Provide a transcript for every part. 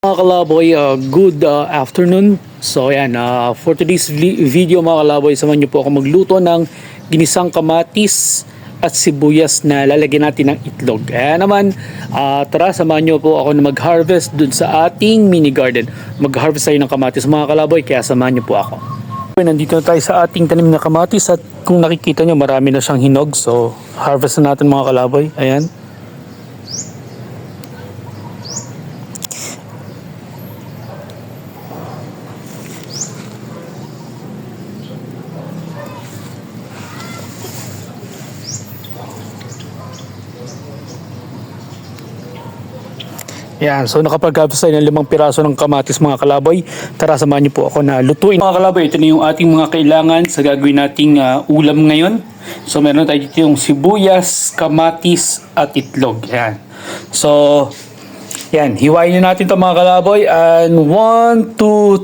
Mga kalaboy, good afternoon. So ayan, for today's video mga kalaboy, samahan niyo po ako magluto ng ginisang kamatis at sibuyas na lalagyan natin ng itlog. Kaya naman, tara samahan niyo po ako na mag-harvest dun sa ating mini garden. Mag-harvest tayo ng kamatis mga kalaboy, kaya samahan niyo po ako. Nandito na tayo sa ating tanim na kamatis at kung nakikita niyo marami na siyang hinog. So harvest na natin mga kalaboy. Ayan. Yan, so nakapag-harvest tayo ng 5 piraso ng kamatis mga kalaboy. Tara, samahan niyo po ako na lutuin. Mga kalaboy, ito na yung ating mga kailangan sa gagawin nating ulam ngayon. So meron tayo dito yung sibuyas, kamatis at itlog. Yan. So, yan, hiwain na natin ito mga kalaboy. And 1, 2,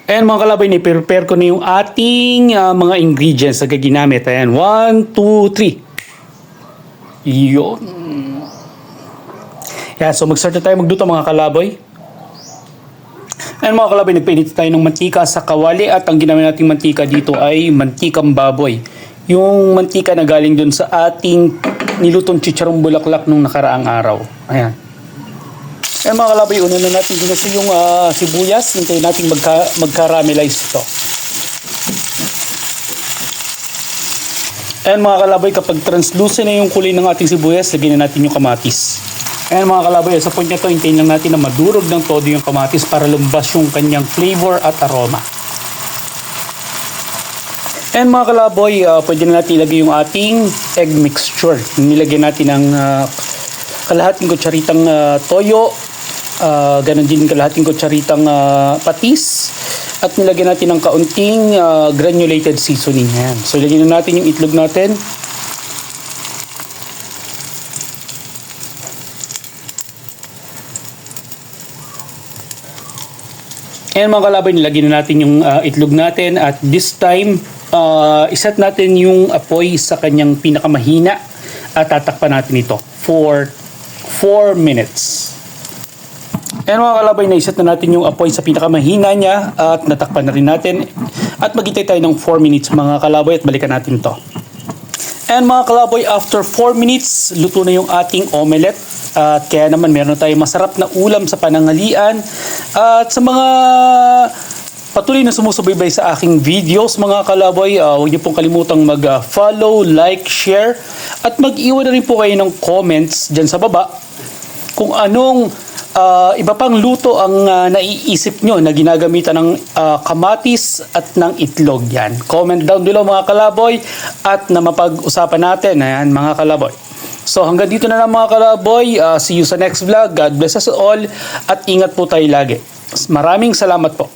3. And mga kalaboy, ni-prepare ko na yung ating mga ingredients na gaginamit. Ayan, 1, 2, 3. Yun. Yan, so mag-start na tayo magluto mga kalaboy. Ayan mga kalaboy, nagpainit tayo ng mantika sa kawali at ang ginamit nating mantika dito ay mantikang baboy. Yung mantika na galing dun sa ating nilutong chicharong bulaklak nung nakaraang araw. Ayan. Ayan mga kalaboy, una na natin ginusto yung sibuyas. Hintayin natin mag-caramelize ito. Ayan mga kalaboy, kapag translucent na yung kulay ng ating sibuyas, lagyan na natin yung kamatis. Ayan mga kalaboy, sa point na to, hintayin lang natin na madurog ng todo yung kamatis para lumabas yung kanyang flavor at aroma. Ayan mga kalaboy, pwede na natin ilagay yung ating egg mixture. Nilagyan natin ng kalahating kutsaritang toyo, ganon din kalahating kutsaritang patis, at nilagyan natin ng kaunting granulated seasoning. Ayan. So ilagyan na natin yung itlog natin. Ayan mga kalaboy, nilagyan na natin yung itlog natin at this time, iset natin yung apoy sa kanyang pinakamahina at tatakpan natin ito for 4 minutes. Ayan mga kalaboy, naiset na natin yung apoy sa pinakamahina niya at natakpan na rin natin at maghintay tayo ng 4 minutes mga kalaboy at balikan natin to. And mga kalaboy, after 4 minutes, luto na yung ating omelette. At kaya naman meron tayong masarap na ulam sa pananghalian. At sa mga patuloy na sumusubaybay sa aking videos mga kalaboy, huwag niyo pong kalimutang mag-follow, like, share. At mag-iwan na rin po kayo ng comments dyan sa baba kung anong iba pang luto ang naiisip nyo na ginagamitan ng kamatis at ng itlog. Yan. Comment down below mga kalaboy at na mapag-usapan natin. Ayan mga kalaboy. So hanggang dito na lang mga kalaboy. See you sa next vlog. God bless us all at ingat po tayo lagi. Maraming salamat po.